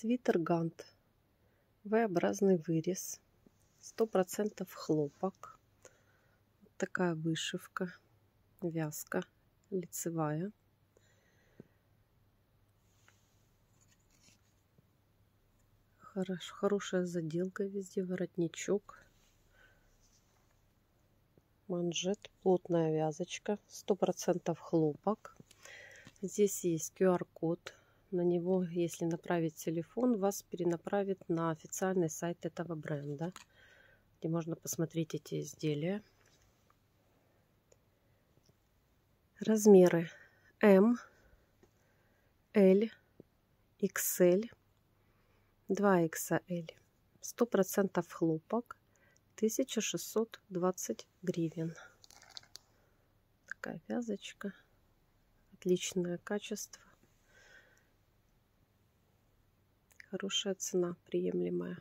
Свитер Гант. V-образный вырез. 100% хлопок. Вот такая вышивка. Вязка лицевая. Хорошая заделка везде. Воротничок. Манжет. Плотная вязочка. 100% хлопок. Здесь есть QR-код. На него, если направить телефон, вас перенаправит на официальный сайт этого бренда, где можно посмотреть эти изделия. Размеры М, L, XL, 2XL. 100% хлопок. 1620 гривен. Такая вязочка. Отличное качество. Хорошая цена, приемлемая.